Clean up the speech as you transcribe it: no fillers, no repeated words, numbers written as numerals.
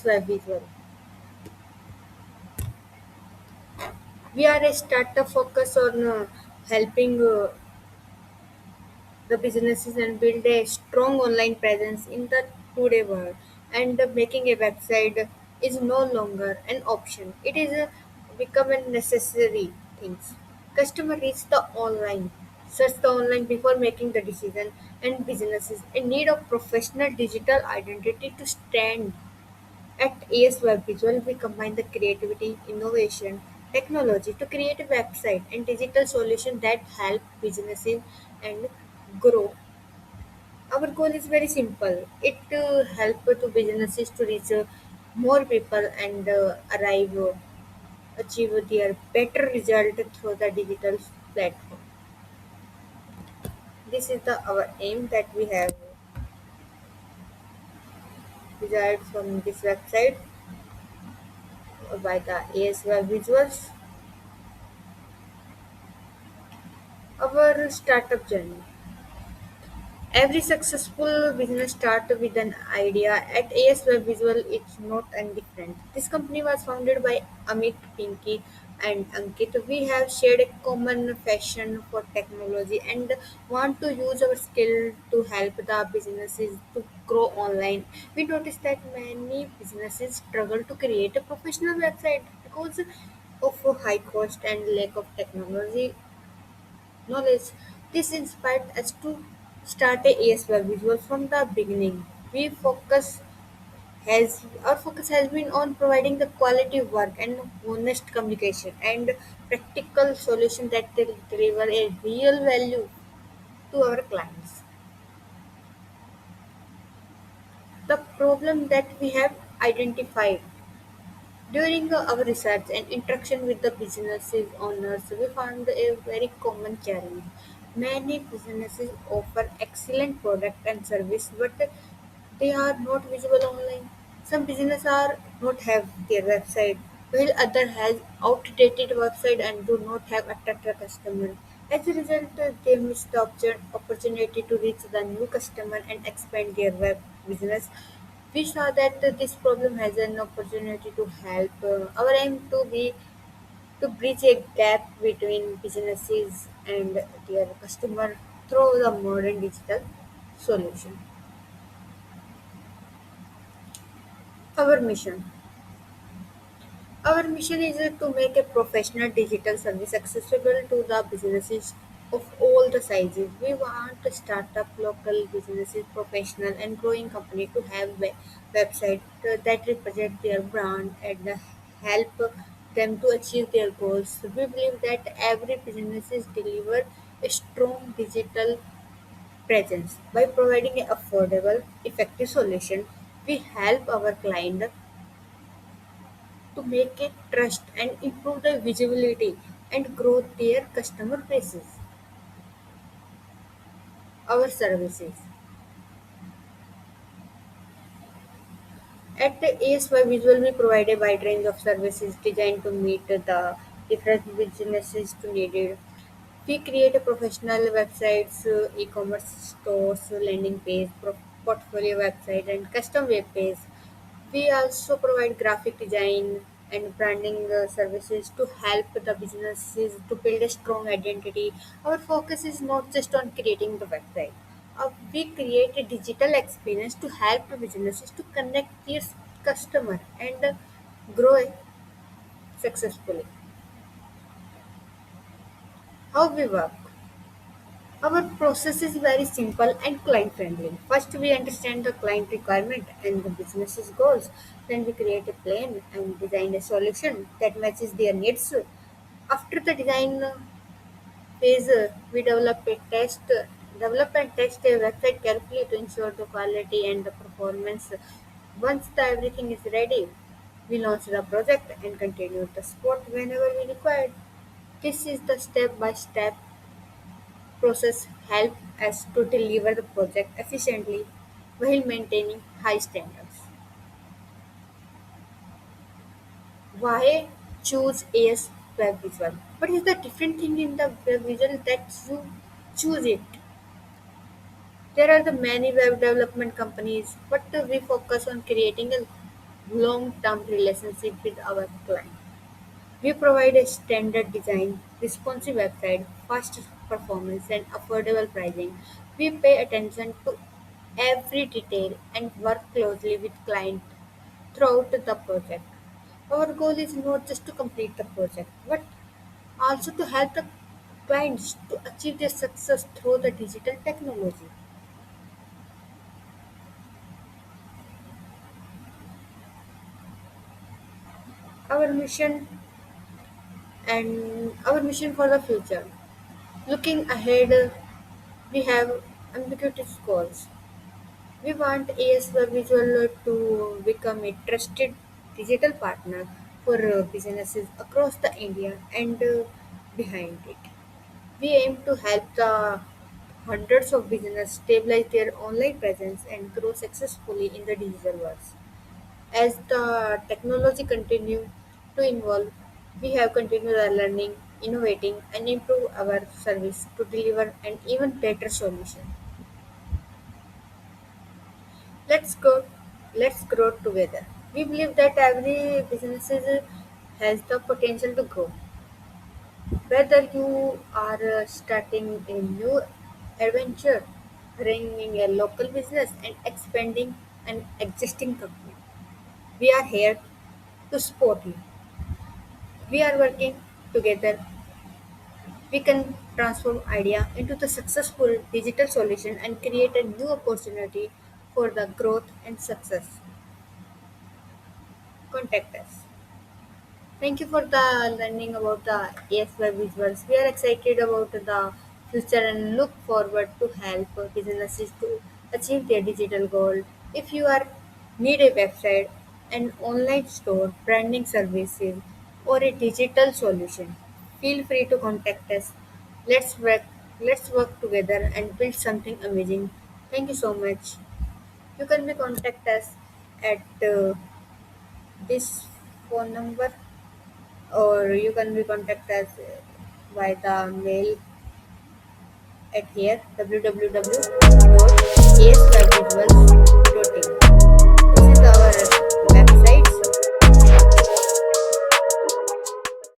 AS Web Visual. We are a startup focused on helping the businesses and build a strong online presence in the today world. And making a website is no longer an option. It is become a necessary thing. Customer reach the online, search the online before making the decision, and businesses in need of professional digital identity to stand. At AS Web Visual, we combine the creativity, innovation, technology to create a website and digital solution that help businesses and grow. Our goal is very simple. It help to businesses to reach more people and achieve their better result through the digital platform. This is the our aim that we have desired from this website by the AS Web Visuals. Our startup journey. Every successful business starts with an idea. At AS Web Visual, it's not indifferent. This company was founded by Amit, Pinky, and Ankit. We have shared a common passion for technology and want to use our skill to help the businesses to grow online. We noticed that many businesses struggle to create a professional website because of a high cost and lack of technology knowledge. This inspired us to start a ASY visual from the beginning. We focus has our focus has been on providing the quality work and honest communication and practical solution that will deliver a real value to our clients. The problem that we have identified during our research and interaction with the businesses owners, we found a very common challenge. Many businesses offer excellent product and service, but they are not visible online. Some businesses are not have their website, while other has outdated website and do not have attractive customer. As a result, they miss the opportunity to reach the new customer and expand their web business. We saw that this problem has an opportunity to help. Our aim to be to bridge a gap between businesses and their customer through the modern digital solution. Our mission. Our mission is to make a professional digital service accessible to the businesses of all the sizes. We want to start up local businesses, professional and growing company to have website that represent their brand and help them to achieve their goals. We believe that every business is deliver a strong digital presence by providing an affordable, effective solution. We help our client to make it trust and improve the visibility and grow their customer bases. Our services. At the ASY Visual, we provide a wide range of services designed to meet the different businesses to needed. We create a professional websites, e-commerce stores, landing page, portfolio website, and custom web page. We also provide graphic design and branding services to help the businesses to build a strong identity. Our focus is not just on creating the website. We create a digital experience to help the businesses to connect their customer and grow successfully. How we work. Our process is very simple and client friendly. First, we understand the client requirement and the business's goals. Then, we create a plan and design a solution that matches their needs. After the design phase, we develop and test a website carefully to ensure the quality and the performance. Once everything is ready, we launch the project and continue the support whenever we require. This is the step-by-step process help us to deliver the project efficiently while maintaining high standards. Why choose AS Web Visual? What is the different thing in the web visual that you choose it? There are the many web development companies, but we focus on creating a long-term relationship with our client. We provide a standard design, responsive website, fast performance, and affordable pricing. We pay attention to every detail and work closely with client throughout the project. Our goal is not just to complete the project, but also to help the clients to achieve their success through the digital technology. Our mission our mission for the future. Looking ahead, we have ambiguous goals. We want ASY Visual to become a trusted digital partner for businesses across the India and behind it. We aim to help the hundreds of businesses stabilize their online presence and grow successfully in the digital world. As the technology continues to evolve, we have continued our learning, innovating, and improve our service to deliver an even better solution. Let's go. Let's grow together. We believe that every business has the potential to grow. Whether you are starting a new adventure, running a local business, and expanding an existing company, we are here to support you. We are working together. We can transform idea into the successful digital solution and create a new opportunity for the growth and success. Contact us. Thank you for the learning about the ASY visuals. We are excited about the future and look forward to help businesses to achieve their digital goal. If you are need a website, an online store, branding services, or a digital solution, feel free to contact us. Let's work let's work together and build something amazing. Thank you so much. You can be contact us at this phone number, or you can be contact us by the mail at here www.asvisuals.in.